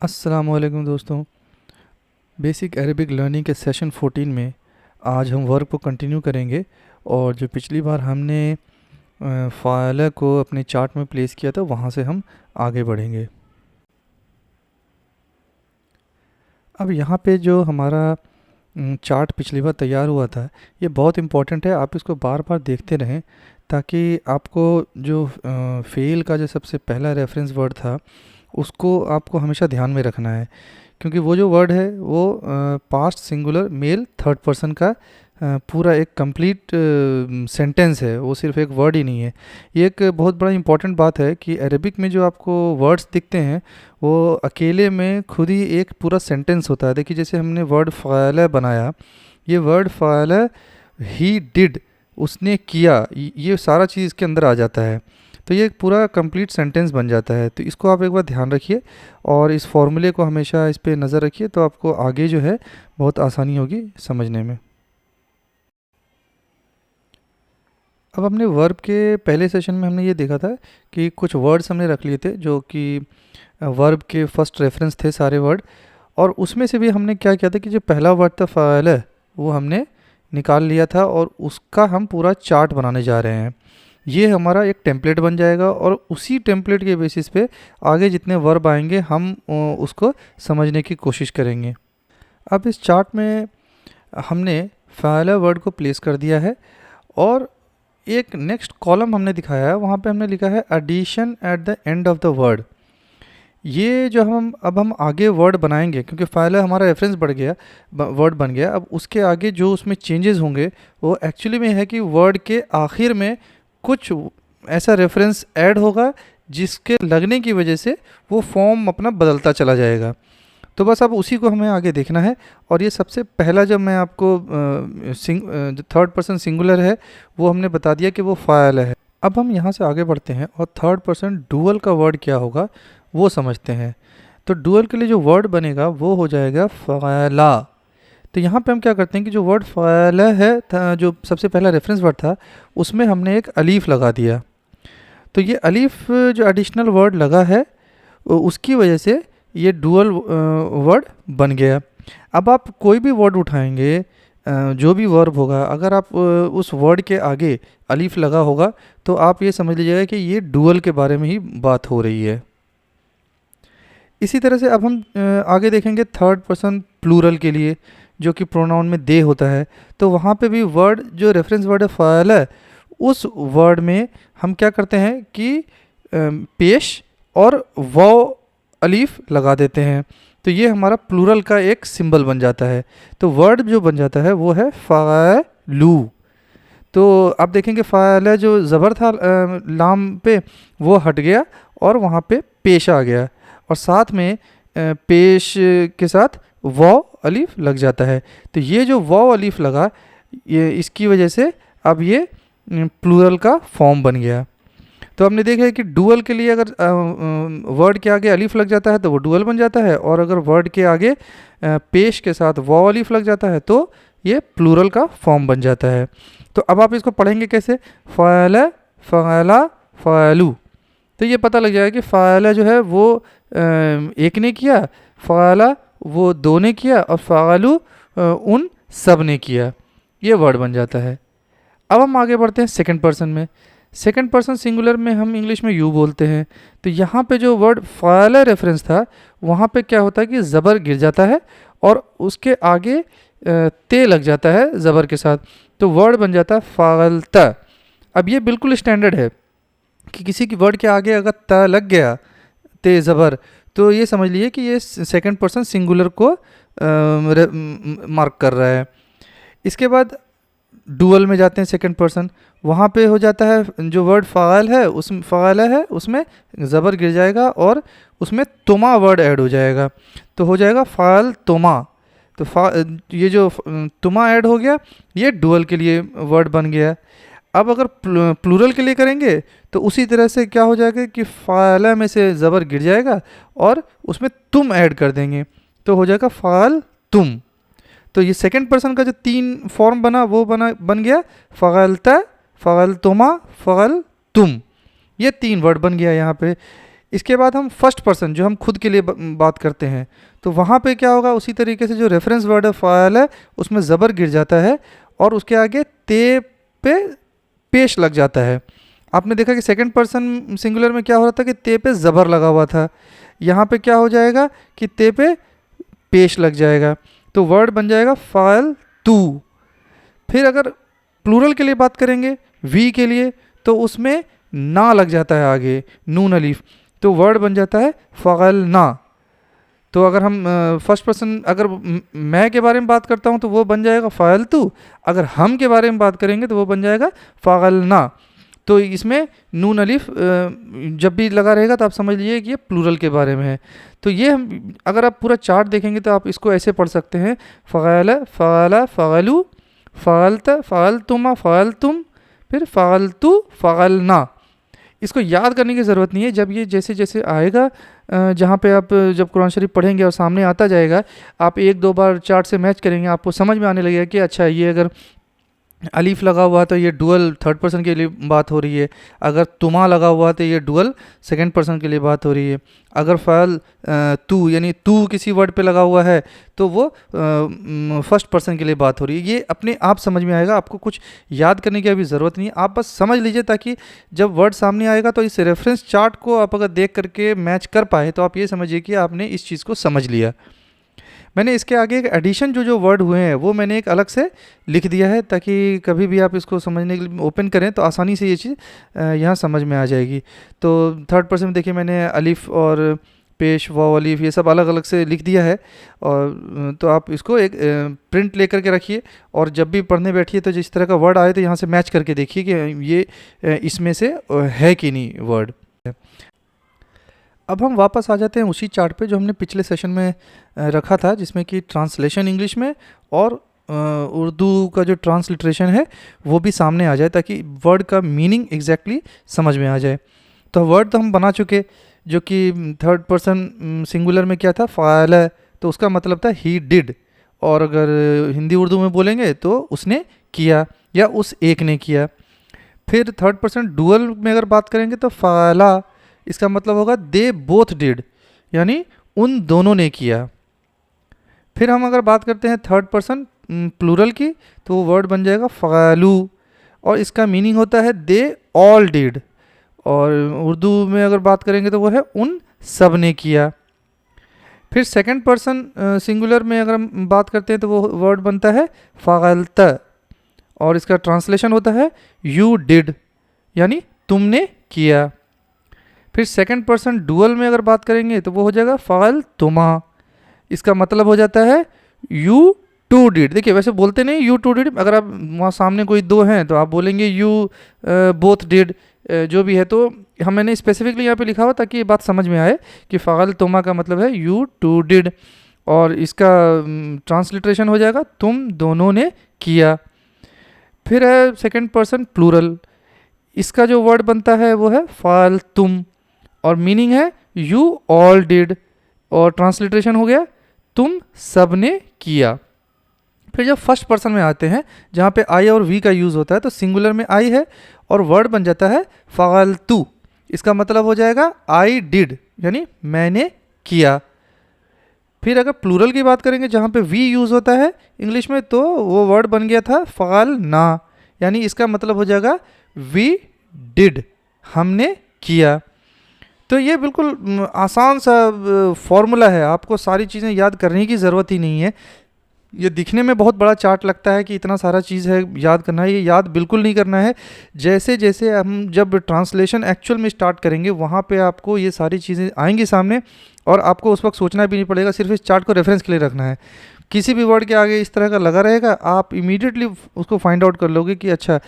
अस्सलामुअलैकुम दोस्तों। Basic Arabic learning के सेशन 14 में आज हम वर्क को कंटिन्यू करेंगे। और जो पिछली बार हमने फाइल को अपने चार्ट में प्लेस किया था वहाँ से हम आगे बढ़ेंगे। अब यहाँ पे जो हमारा चार्ट पिछली बार तैयार हुआ था ये बहुत इम्पोर्टेंट है, आप इसको बार बार देखते रहें ताकि आपको जो फेल का जो सबसे पहला रेफरेंस वर्ड था उसको आपको हमेशा ध्यान में रखना है, क्योंकि वो जो वर्ड है वो past singular male third person का पूरा एक कंप्लीट सेंटेंस है, वो सिर्फ एक वर्ड ही नहीं है। ये एक बहुत बड़ा इंपॉर्टेंट बात है कि अरेबिक में जो आपको वर्ड्स दिखते हैं वो अकेले में खुद ही एक पूरा सेंटेंस होता है। देखिए जैसे हमने वर्ड फ़अल बनाया, ये वर्ड फ़अल ही डिड, उसने किया, ये सारा चीज़ इसके अंदर आ जाता है, तो ये एक पूरा कंप्लीट सेंटेंस बन जाता है। तो इसको आप एक बार ध्यान रखिए और इस फॉर्मूले को हमेशा इस पे नज़र रखिए, तो आपको आगे जो है बहुत आसानी होगी समझने में। अब हमने वर्ब के पहले सेशन में हमने ये देखा था कि कुछ वर्ड्स हमने रख लिए थे जो कि वर्ब के फर्स्ट रेफरेंस थे सारे वर्ड, और उसमें से भी हमने क्या किया था कि जो पहला वर्ड था फ़अल वो हमने निकाल लिया था और उसका हम पूरा चार्ट बनाने जा रहे हैं। ये हमारा एक टेम्पलेट बन जाएगा और उसी टेम्पलेट के बेसिस पे आगे जितने वर्ब आएंगे हम उसको समझने की कोशिश करेंगे। अब इस चार्ट में हमने फ़अल वर्ड को प्लेस कर दिया है और एक नेक्स्ट कॉलम हमने दिखाया है, वहाँ पे हमने लिखा है addition at the end of the word. ये जो हम आगे वर्ड बनाएंगे, क्योंकि फ़अल हमारा रेफरेंस बढ़ गया, वर्ड बन गया, अब उसके आगे जो उसमें चेंजेस होंगे वो एक्चुअली में है कि वर्ड के आखिर में कुछ ऐसा रेफरेंस ऐड होगा जिसके लगने की वजह से वो फॉर्म अपना बदलता चला जाएगा। तो बस अब उसी को हमें आगे देखना है। और ये सबसे पहला जब मैं आपको जो थर्ड पर्सन सिंगुलर है वो हमने बता दिया कि वो फ़अल है। अब हम यहाँ से आगे बढ़ते हैं और थर्ड पर्सन डुअल का वर्ड क्या होगा वो समझते हैं। तो डुअल के लिए जो वर्ड बनेगा वो हो जाएगा फ़अला। तो यहाँ पे हम क्या करते हैं कि जो वर्ड फ़अल है था, जो सबसे पहला रेफरेंस वर्ड था, उसमें हमने एक अलीफ़ लगा दिया। तो ये अलीफ़ जो एडिशनल वर्ड लगा है उसकी वजह से ये डुअल वर्ड बन गया। अब आप कोई भी वर्ड उठाएंगे, जो भी वर्ब होगा, अगर आप उस वर्ड के आगे अलीफ लगा होगा तो आप ये समझ लीजिएगा कि ये डुअल के बारे में ही बात हो रही है। इसी तरह से अब हम आगे देखेंगे थर्ड पर्सन प्लूरल के लिए, जो कि प्रोनाउन में दे होता है। तो वहाँ पे भी वर्ड जो रेफरेंस वर्ड है फ़अल है, उस वर्ड में हम क्या करते हैं कि पेश और वाव अलीफ लगा देते हैं। तो ये हमारा प्लूरल का एक सिंबल बन जाता है। तो वर्ड जो बन जाता है वो है फ़अलू। तो आप देखेंगे फ़अल जो ज़बर था लाम पे, वो हट गया और वहाँ पे पेश आ गया, और साथ में पेश के साथ वाव अलीफ लग जाता है। तो ये जो वाव अलीफ लगा, ये इसकी वजह से अब ये प्लूरल का फॉर्म बन गया। तो हमने देखा है कि डुअल के लिए अगर वर्ड के आगे अलीफ लग जाता है तो वो डुअल बन जाता है, और अगर वर्ड के आगे पेश के साथ वाव अलीफ लग जाता है तो ये प्लूरल का फॉर्म बन जाता है। तो अब आप इसको पढ़ेंगे कैसे, फ़अल, फ़अला, फ़अलू। तो ये पता लग जाएगा कि फ़अल जो है वो एक ने किया, फ़अला वो दो ने किया, और फ़अलू उन सब ने किया। ये वर्ड बन जाता है। अब हम आगे बढ़ते हैं सेकंड पर्सन में। सेकंड पर्सन सिंगुलर में हम इंग्लिश में यू बोलते हैं। तो यहाँ पे जो वर्ड फ़अल रेफरेंस था वहाँ पे क्या होता है कि ज़बर गिर जाता है और उसके आगे ते लग जाता है ज़बर के साथ, तो वर्ड बन जाता है फ़अलता। अब ये बिल्कुल स्टैंडर्ड है कि किसी की वर्ड के आगे अगर त लग गया, ते ज़बर, तो ये समझ लीजिए कि ये सेकंड पर्सन सिंगुलर को मार्क कर रहा है। इसके बाद डुअल में जाते हैं सेकंड पर्सन, वहाँ पे हो जाता है जो वर्ड फ़अल है उसमें ज़बर गिर जाएगा और उसमें तुमा वर्ड ऐड हो जाएगा, तो हो जाएगा फ़अल तुमा। तो ये जो तुमा ऐड हो गया, ये डुअल के लिए वर्ड बन गया। अब अगर प्लूरल के लिए करेंगे तो उसी तरह से क्या हो जाएगा कि फ़अल में से ज़बर गिर जाएगा और उसमें तुम ऐड कर देंगे, तो हो जाएगा फ़अल तुम। तो ये सेकंड पर्सन का जो तीन फॉर्म बना वो बन गया फ़अलता, फ़अलतुमा, फ़अलतुम। ये तीन वर्ड बन गया यहाँ पे। इसके बाद हम फर्स्ट पर्सन जो हम खुद के लिए बात करते हैं, तो वहाँ पे क्या होगा, उसी तरीके से जो रेफरेंस वर्ड है फ़ाल है उसमें ज़बर गिर जाता है और उसके आगे ते पे पेश लग जाता है। आपने देखा कि सेकंड पर्सन सिंगुलर में क्या हो रहा था कि ते पे ज़बर लगा हुआ था, यहाँ पे क्या हो जाएगा कि ते पे पेश लग जाएगा, तो वर्ड बन जाएगा फ़ाल तू। फिर अगर प्लूरल के लिए बात करेंगे वी के लिए, तो उसमें ना लग जाता है आगे, नून अलीफ, तो वर्ड बन जाता है फ़ाल ना। तो अगर हम फर्स्ट पर्सन अगर मैं के बारे में बात करता हूँ तो वो बन जाएगा फ़ाल तू, अगर हम के बारे में बात करेंगे तो वो बन जाएगा फ़ाल ना। तो इसमें नून अलिफ जब भी लगा रहेगा तो आप समझ लीजिए कि ये प्लूरल के बारे में है। तो ये हम अगर आप पूरा चार्ट देखेंगे तो आप इसको ऐसे पढ़ सकते हैं, फ़ाल फ़ाला फ़ालू फ़ालत फ़ालतुमा फ़ालतुम, फिर फ़ालतू फ़ालना। इसको याद करने की ज़रूरत नहीं है, जब ये जैसे जैसे आएगा जहाँ पे आप जब कुरान शरीफ पढ़ेंगे और सामने आता जाएगा, आप एक दो बार चार्ट से मैच करेंगे, आपको समझ में आने लगेगा कि अच्छा ये अगर अलीफ लगा हुआ तो ये डुअल थर्ड पर्सन के लिए बात हो रही है, अगर तुमा लगा हुआ तो ये डुअल सेकंड पर्सन के लिए बात हो रही है, अगर फ़ाल तू यानी तू किसी वर्ड पे लगा हुआ है तो वो फर्स्ट पर्सन के लिए बात हो रही है। ये अपने आप समझ में आएगा, आपको कुछ याद करने की अभी ज़रूरत नहीं है, आप बस समझ लीजिए ताकि जब वर्ड सामने आएगा तो इस रेफरेंस चार्ट को आप अगर देख करके मैच कर पाए तो आप ये समझिए कि आपने इस चीज़ को समझ लिया। मैंने इसके आगे एक एडिशन जो वर्ड हुए हैं वो मैंने एक अलग से लिख दिया है ताकि कभी भी आप इसको समझने के लिए ओपन करें तो आसानी से ये चीज़ यहाँ समझ में आ जाएगी। तो थर्ड पर्सन में देखिए मैंने अलिफ और पेश वाव अलिफ ये सब अलग अलग से लिख दिया है, और तो आप इसको एक प्रिंट लेकर के रखिए और जब भी पढ़ने बैठिए तो जिस तरह का वर्ड आए तो यहाँ से मैच करके देखिए कि ये इसमें से है कि नहीं वर्ड। अब हम वापस आ जाते हैं उसी चार्ट पे जो हमने पिछले सेशन में रखा था, जिसमें कि ट्रांसलेशन इंग्लिश में और उर्दू का जो ट्रांसलिट्रेशन है वो भी सामने आ जाए ताकि वर्ड का मीनिंग एग्जैक्टली समझ में आ जाए। तो वर्ड तो हम बना चुके, जो कि थर्ड पर्सन सिंगुलर में क्या था फ़ाल, तो उसका मतलब था ही डिड, और अगर हिंदी उर्दू में बोलेंगे तो उसने किया या उस एक ने किया। फिर थर्ड पर्सन डुअल में अगर बात करेंगे तो फ़ाला, इसका मतलब होगा दे बोथ डिड, यानी उन दोनों ने किया। फिर हम अगर बात करते हैं थर्ड पर्सन प्लूरल की तो वो वर्ड बन जाएगा फ़ालू, और इसका मीनिंग होता है दे ऑल डिड, और उर्दू में अगर बात करेंगे तो वो है उन सब ने किया। फिर सेकंड पर्सन सिंगुलर में अगर हम बात करते हैं तो वो वर्ड बनता है फ़ालत, और इसका ट्रांसलेशन होता है यू डिड, यानी तुमने किया। फिर सेकंड पर्सन डुअल में अगर बात करेंगे तो वो हो जाएगा फ़ाल तुमा, इसका मतलब हो जाता है यू टू डिड। देखिए वैसे बोलते नहीं यू टू डिड, अगर आप वहाँ सामने कोई दो हैं तो आप बोलेंगे यू बोथ डिड, जो भी है। तो मैंने स्पेसिफिकली यहाँ पे लिखा हुआ ताकि ये बात समझ में आए कि फ़ाल तुमा का मतलब है यू टू डिड, और इसका ट्रांसलिट्रेशन हो जाएगा तुम दोनों ने किया। फिर है सेकंड पर्सन प्लूरल, इसका जो वर्ड बनता है वो है फ़ाल तुम, और मीनिंग है यू ऑल डिड, और ट्रांसलिट्रेशन हो गया तुम सब ने किया। फिर जब फर्स्ट पर्सन में आते हैं जहाँ पे आई और वी का यूज़ होता है तो सिंगुलर में आई है और वर्ड बन जाता है फ़ालतू, इसका मतलब हो जाएगा आई डिड, यानी मैंने किया। फिर अगर प्लूरल की बात करेंगे जहाँ पे वी यूज़ होता है इंग्लिश में तो वो वर्ड बन गया था फ़ाल ना, यानी इसका मतलब हो जाएगा वी डिड, हमने किया। तो ये बिल्कुल आसान सा फॉर्मूला है, आपको सारी चीज़ें याद करने की ज़रूरत ही नहीं है। ये दिखने में बहुत बड़ा चार्ट लगता है कि इतना सारा चीज़ है याद करना है, ये याद बिल्कुल नहीं करना है। जैसे जैसे हम जब ट्रांसलेशन एक्चुअल में स्टार्ट करेंगे वहाँ पे आपको ये सारी चीज़ें आएंगी सामने, और आपको उस वक्त सोचना भी नहीं पड़ेगा, सिर्फ इस चार्ट को रेफरेंस के लिए रखना है। किसी भी वर्ड के आगे इस तरह का लगा रहेगा आप इमीडिएटली उसको फाइंड आउट कर लोगे कि अच्छा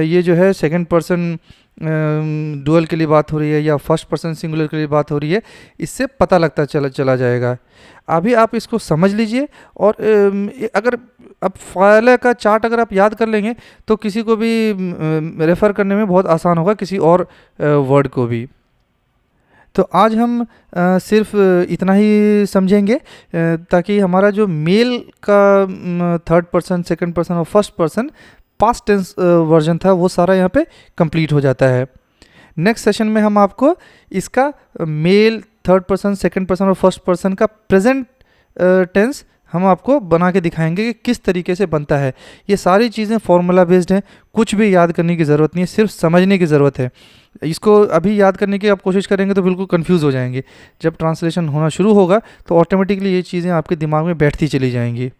ये जो है सेकंड पर्सन डुअल के लिए बात हो रही है या फर्स्ट पर्सन सिंगुलर के लिए बात हो रही है, इससे पता लगता चला जाएगा। अभी आप इसको समझ लीजिए, और अगर अब फ़ाल का चार्ट अगर आप याद कर लेंगे तो किसी को भी रेफ़र करने में बहुत आसान होगा, किसी और वर्ड को भी। तो आज हम सिर्फ इतना ही समझेंगे ताकि हमारा जो मेल का थर्ड पर्सन सेकंड पर्सन और first person past tense version था वो सारा यहाँ पे कंप्लीट हो जाता है। नेक्स्ट सेशन में हम आपको इसका male, third person, second person और फर्स्ट पर्सन का प्रेजेंट टेंस हम आपको बना के दिखाएंगे कि किस तरीके से बनता है। ये सारी चीज़ें फॉर्मूला बेस्ड हैं, कुछ भी याद करने की ज़रूरत नहीं है, सिर्फ समझने की ज़रूरत है। इसको अभी याद करने की आप कोशिश करेंगे तो बिल्कुल कंफ्यूज हो जाएंगे। जब ट्रांसलेशन होना शुरू होगा तो ऑटोमेटिकली ये चीज़ें आपके दिमाग में बैठती चली जाएंगी।